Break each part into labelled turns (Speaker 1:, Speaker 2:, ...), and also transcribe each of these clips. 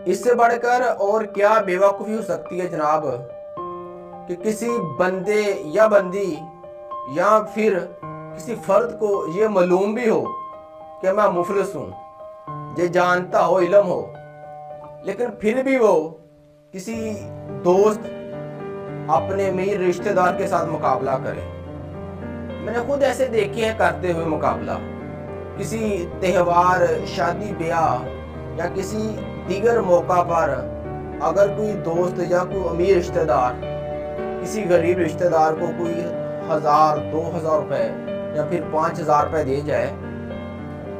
Speaker 1: اس سے بڑھ کر اور کیا بیوقوفی ہو سکتی ہے جناب کہ کسی بندے یا بندی یا پھر کسی فرد کو یہ معلوم بھی ہو کہ میں مفلس ہوں، یہ جانتا ہو، علم ہو، لیکن پھر بھی وہ کسی دوست اپنے امیر رشتہ دار کے ساتھ مقابلہ کرے۔ میں نے خود ایسے دیکھے ہیں کرتے ہوئے مقابلہ، کسی تہوار، شادی بیاہ یا کسی دیگر موقع پر اگر کوئی دوست یا کوئی امیر رشتہ دار کسی غریب رشتہ دار کو کوئی 1000 2000 روپے یا پھر 5000 روپے دے جائے،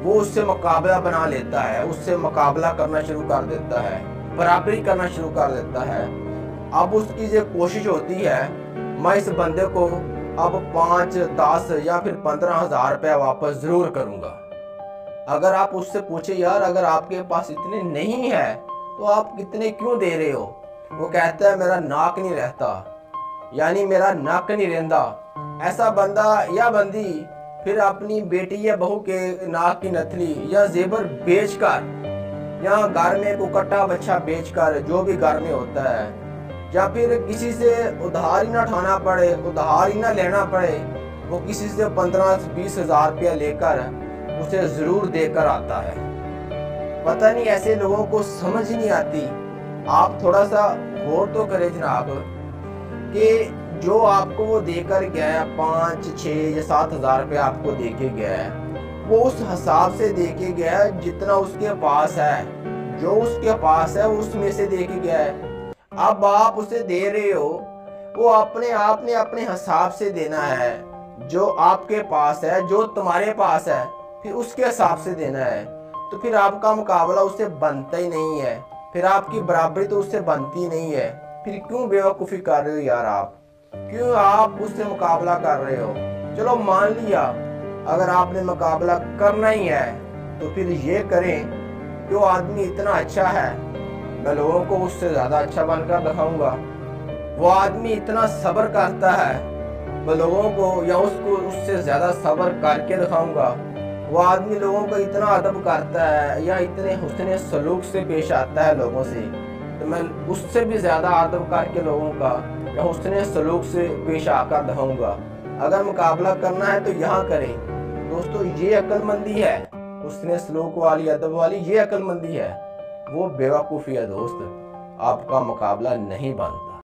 Speaker 1: وہ اس سے مقابلہ بنا لیتا ہے، اس سے مقابلہ کرنا شروع کر دیتا ہے، برابری کرنا شروع کر دیتا ہے۔ اب اس کی یہ کوشش ہوتی ہے میں اس بندے کو اب 5 10 یا پھر 15,000 روپے واپس ضرور کروں گا۔ اگر آپ اس سے پوچھیں یار اگر آپ کے پاس اتنے نہیں ہے تو آپ کتنے کیوں دے رہے ہو، وہ کہتا ہے میرا ناک نہیں رہتا، یعنی میرا ناک نہیں رہندا۔ ایسا بندہ یا بندی پھر اپنی بیٹی یا بہو کے ناک کی نتھلی یا زیور بیچ کر یا گھر میں کو کٹا بچہ بیچ کر جو بھی گھر میں ہوتا ہے، یا پھر کسی سے ادھار ہی نہ اٹھانا پڑے، ادھار ہی نہ لینا پڑے، وہ کسی سے 15-20 ہزار روپیہ لے کر اسے ضرور دے کر آتا ہے۔ پتہ نہیں ایسے لوگوں کو سمجھ نہیں آتی۔ آپ تھوڑا سا غور تو کریں جناب کہ جو آپ کو وہ دے کر گیا ہے 5 6 یا 7 ہزار روپے آپ کو دے کے گیا ہے، وہ اس حساب سے دے کے گیا ہے جتنا اس کے پاس ہے، جو اس کے پاس ہے اس میں سے دے کے گیا ہے۔ اب آپ اسے دے رہے ہو، وہ اپنے آپ نے اپنے حساب سے دینا ہے، جو آپ کے پاس ہے، جو تمہارے پاس ہے، پھر اس کے حساب سے دینا ہے۔ تو پھر آپ کا مقابلہ اس سے بنتا ہی نہیں ہے، پھر آپ کی برابری تو اس سے بنتی نہیں ہے۔ پھر کیوں بیوقوفی کر رہے ہو یار، آپ کیوں آپ اس سے مقابلہ کر رہے ہو؟ چلو مان لیا اگر آپ نے مقابلہ کرنا ہی ہے تو پھر یہ کریں کہ وہ آدمی اتنا اچھا ہے، میں لوگوں کو اس سے زیادہ اچھا بن کر دکھاؤں گا۔ وہ آدمی اتنا صبر کرتا ہے، میں لوگوں کو یا اس کو اس سے زیادہ صبر کر کے دکھاؤں گا۔ وہ آدمی لوگوں کو اتنا ادب کرتا ہے یا اتنے حسن سلوک سے پیش آتا ہے لوگوں سے، تو میں اس سے بھی زیادہ ادب کر کے لوگوں کا یا حسن سلوک سے پیش آ کر دکھاؤں گا۔ اگر مقابلہ کرنا ہے تو یہاں کریں دوستو، یہ عقل مندی ہے، حسن سلوک والی، ادب والی، یہ عقل مندی ہے۔ وہ بیوقوفی ہے دوست، آپ کا مقابلہ نہیں بنتا۔